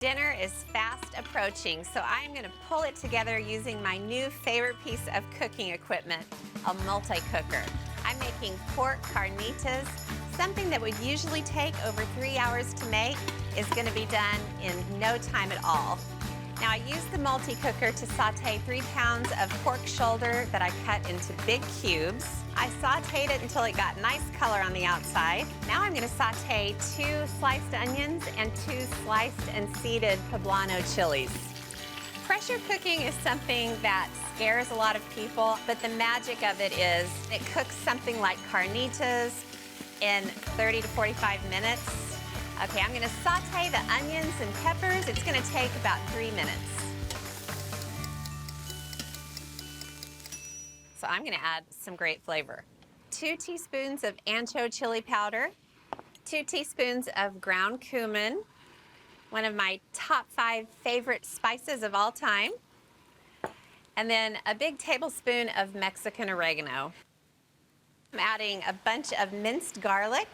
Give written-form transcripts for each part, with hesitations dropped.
Dinner is fast approaching, so I am going to pull it together using my new favorite piece of cooking equipment, a multi-cooker. I'm making pork carnitas. Something that would usually take over 3 hours to make is going to be done in no time at all. Now, I used the multi-cooker to saute 3 pounds of pork shoulder that I cut into big cubes. I sauteed it until it got nice color on the outside. Now I'm going to saute 2 sliced onions and 2 sliced and seeded poblano chilies. Pressure cooking is something that scares a lot of people, but the magic of it is it cooks something like carnitas in 30 to 45 minutes. Okay, I'm going to saute the onions and peppers. It's going to take about 3 minutes. So I'm going to add some great flavor. 2 teaspoons of ancho chili powder, 2 teaspoons of ground cumin, one of my top 5 favorite spices of all time, and then a big tablespoon of Mexican oregano. I'm adding a bunch of minced garlic.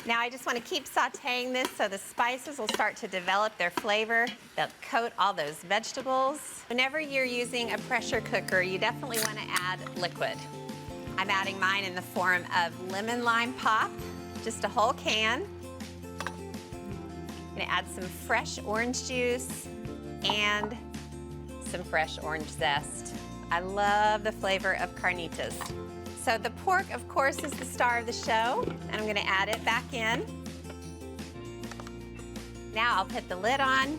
Now I just want to keep sauteing this so the spices will start to develop their flavor. They'll coat all those vegetables. Whenever you're using a pressure cooker, you definitely want to add liquid. I'm adding mine in the form of lemon lime pop, just a whole can. I'm going to add some fresh orange juice and some fresh orange zest. I love the flavor of carnitas. So the pork, of course, is the star of the show, and I'm going to add it back in. Now I'll put the lid on,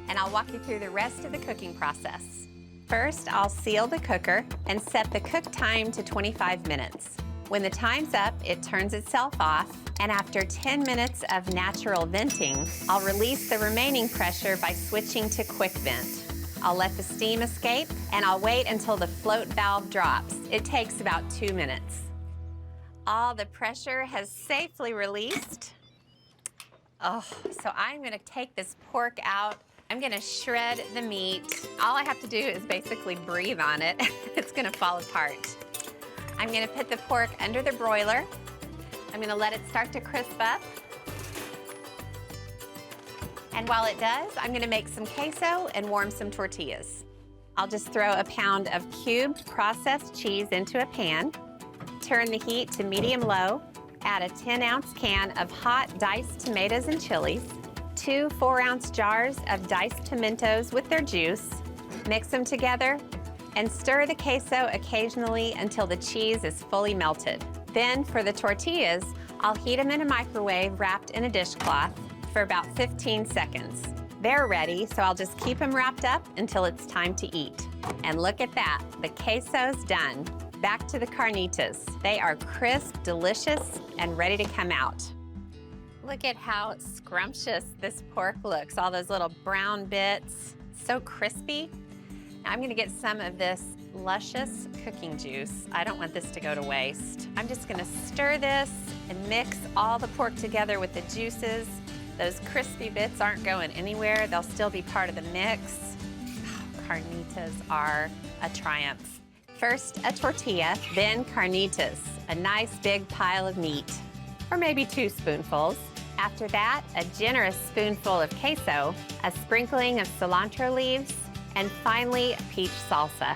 and I'll walk you through the rest of the cooking process. First, I'll seal the cooker and set the cook time to 25 minutes. When the time's up, it turns itself off, and after 10 minutes of natural venting, I'll release the remaining pressure by switching to quick vent. I'll let the steam escape, and I'll wait until the float valve drops. It takes about 2 minutes. All the pressure has safely released. Oh, so I'm gonna take this pork out. I'm gonna shred the meat. All I have to do is basically breathe on it. It's gonna fall apart. I'm gonna put the pork under the broiler. I'm gonna let it start to crisp up. And while it does, I'm gonna make some queso and warm some tortillas. I'll just throw a pound of cubed processed cheese into a pan, turn the heat to medium-low, add a 10-ounce can of hot diced tomatoes and chilies, 2 4-ounce jars of diced pimientos with their juice, mix them together, and stir the queso occasionally until the cheese is fully melted. Then for the tortillas, I'll heat them in a microwave wrapped in a dishcloth for about 15 seconds. They're ready, so I'll just keep them wrapped up until it's time to eat. And look at that, the queso's done. Back to the carnitas. They are crisp, delicious, and ready to come out. Look at how scrumptious this pork looks, all those little brown bits, so crispy. Now I'm gonna get some of this luscious cooking juice. I don't want this to go to waste. I'm just gonna stir this and mix all the pork together with the juices. Those crispy bits aren't going anywhere. They'll still be part of the mix. Oh, carnitas are a triumph. First a tortilla, then carnitas, a nice big pile of meat, or maybe 2 spoonfuls. After that, a generous spoonful of queso, a sprinkling of cilantro leaves, and finally, peach salsa.